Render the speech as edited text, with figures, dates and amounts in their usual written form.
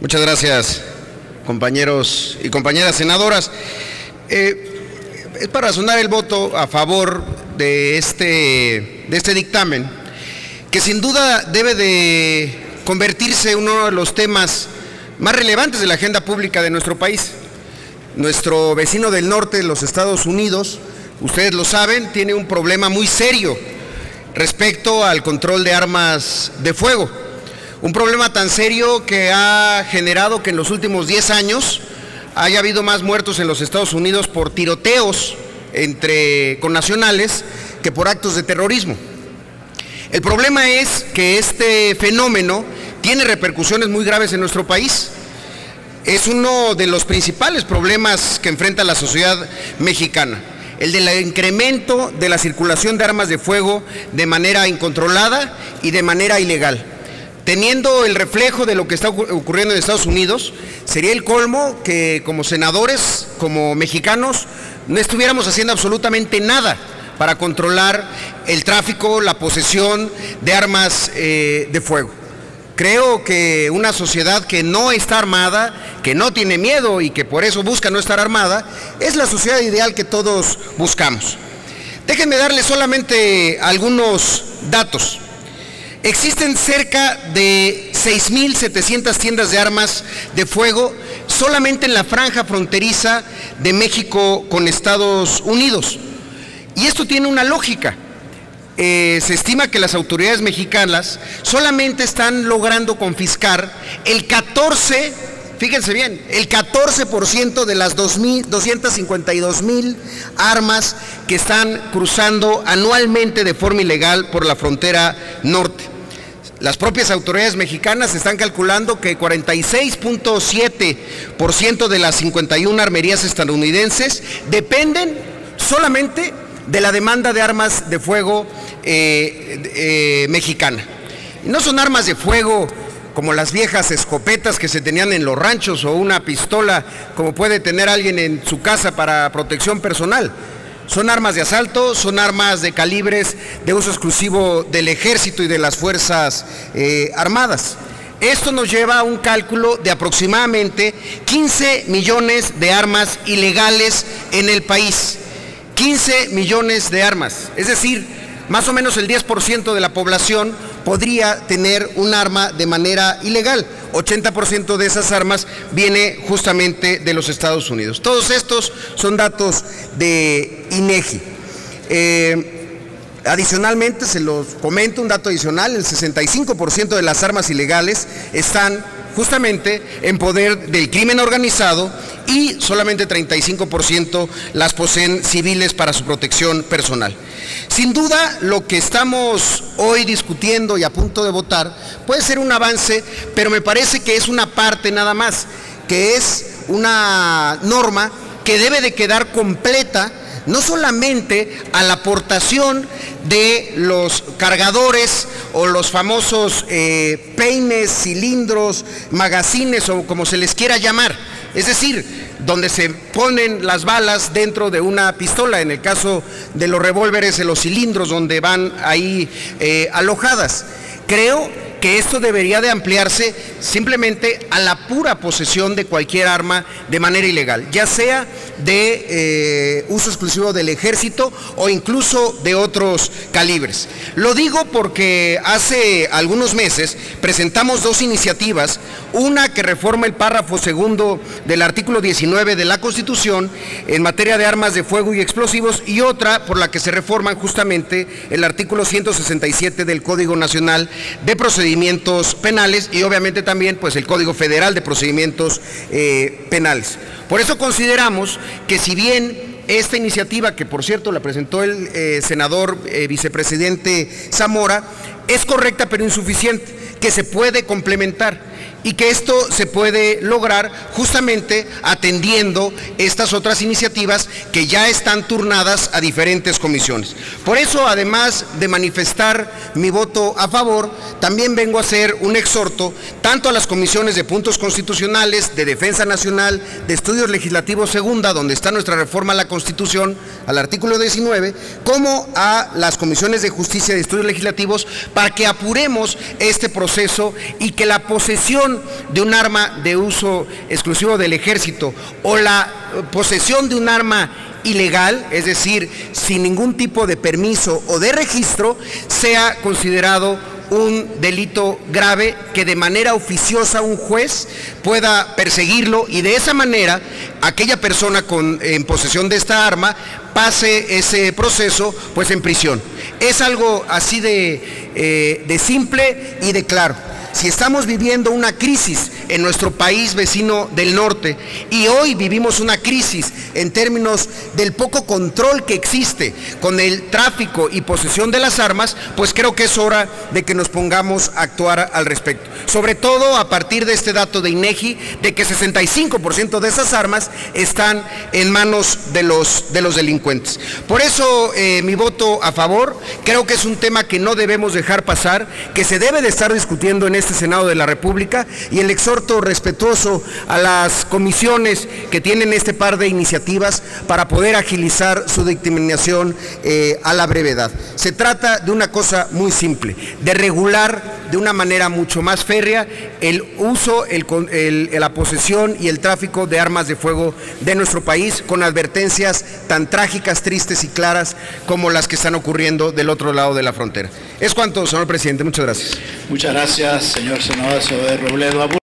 Muchas gracias, compañeros y compañeras senadoras. Es para razonar el voto a favor de este dictamen, que sin duda debe de convertirse en uno de los temas más relevantes de la agenda pública de nuestro país. Nuestro vecino del norte, los Estados Unidos, ustedes lo saben, tiene un problema muy serio respecto al control de armas de fuego. Un problema tan serio que ha generado que en los últimos 10 años haya habido más muertos en los Estados Unidos por tiroteos entre connacionales que por actos de terrorismo. El problema es que este fenómeno tiene repercusiones muy graves en nuestro país. Es uno de los principales problemas que enfrenta la sociedad mexicana, el del incremento de la circulación de armas de fuego de manera incontrolada y de manera ilegal. Teniendo el reflejo de lo que está ocurriendo en Estados Unidos, sería el colmo que como senadores, como mexicanos, no estuviéramos haciendo absolutamente nada para controlar el tráfico, la posesión de armas de fuego. Creo que una sociedad que no está armada, que no tiene miedo y que por eso busca no estar armada, es la sociedad ideal que todos buscamos. Déjenme darles solamente algunos datos. Existen cerca de 6,700 tiendas de armas de fuego solamente en la franja fronteriza de México con Estados Unidos. Y esto tiene una lógica. Se estima que las autoridades mexicanas solamente están logrando confiscar el 14%, fíjense bien, el 14% de las 252,000 armas que están cruzando anualmente de forma ilegal por la frontera norte. Las propias autoridades mexicanas están calculando que 46,7% de las 51 armerías estadounidenses dependen solamente de la demanda de armas de fuego mexicana. Y no son armas de fuego como las viejas escopetas que se tenían en los ranchos o una pistola como puede tener alguien en su casa para protección personal. Son armas de asalto, son armas de calibres de uso exclusivo del ejército y de las fuerzas armadas. Esto nos lleva a un cálculo de aproximadamente 15 millones de armas ilegales en el país. 15 millones de armas, es decir, más o menos el 10% de la población podría tener un arma de manera ilegal. 80% de esas armas viene justamente de los Estados Unidos. Todos estos son datos de INEGI. Adicionalmente, se los comento un dato adicional, el 65% de las armas ilegales están justamente en poder del crimen organizado y solamente 35% las poseen civiles para su protección personal. Sin duda, lo que estamos hoy discutiendo y a punto de votar puede ser un avance, pero me parece que es una parte nada más, que es una norma que debe de quedar completa no solamente a la aportación de los cargadores o los famosos peines, cilindros, magazines o como se les quiera llamar, es decir, donde se ponen las balas dentro de una pistola, en el caso de los revólveres, de los cilindros donde van ahí alojadas. Creo que esto debería de ampliarse simplemente a la pura posesión de cualquier arma de manera ilegal, ya sea de uso exclusivo del ejército o incluso de otros calibres. Lo digo porque hace algunos meses presentamos dos iniciativas, una que reforma el párrafo segundo del artículo 19 de la Constitución en materia de armas de fuego y explosivos y otra por la que se reforman justamente el artículo 167 del Código Nacional de Procedimientos Penales y obviamente también pues el Código Federal de Procedimientos Penales. Por eso consideramos que si bien esta iniciativa, que por cierto la presentó el senador vicepresidente Zamora, es correcta pero insuficiente, que se puede complementar y que esto se puede lograr justamente atendiendo estas otras iniciativas que ya están turnadas a diferentes comisiones. Por eso, además de manifestar mi voto a favor, también vengo a hacer un exhorto tanto a las comisiones de puntos constitucionales, de Defensa Nacional, de Estudios Legislativos Segunda, donde está nuestra reforma a la Constitución, al artículo 19, como a las comisiones de Justicia y de Estudios Legislativos, para que apuremos este proceso y que la posesión posesión de un arma de uso exclusivo del ejército o la posesión de un arma ilegal, es decir, sin ningún tipo de permiso o de registro, sea considerado un delito grave que de manera oficiosa un juez pueda perseguirlo y de esa manera aquella persona en posesión de esta arma pase ese proceso pues en prisión. Es algo así de simple y de claro. Si estamos viviendo una crisis en nuestro país vecino del norte y hoy vivimos una crisis en términos del poco control que existe con el tráfico y posesión de las armas, pues creo que es hora de que nos pongamos a actuar al respecto. Sobre todo a partir de este dato de INEGI, de que 65% de esas armas están en manos de los delincuentes. Por eso mi voto a favor. Creo que es un tema que no debemos dejar pasar, que se debe de estar discutiendo en este Senado de la República, y el exhorto respetuoso a las comisiones que tienen este par de iniciativas para poder agilizar su dictaminación a la brevedad. Se trata de una cosa muy simple, de regular de una manera mucho más férrea el uso, la posesión y el tráfico de armas de fuego de nuestro país, con advertencias tan trágicas, tristes y claras como las que están ocurriendo del otro lado de la frontera. Es cuanto, señor presidente. Muchas gracias. Muchas gracias, señor senador Robledo.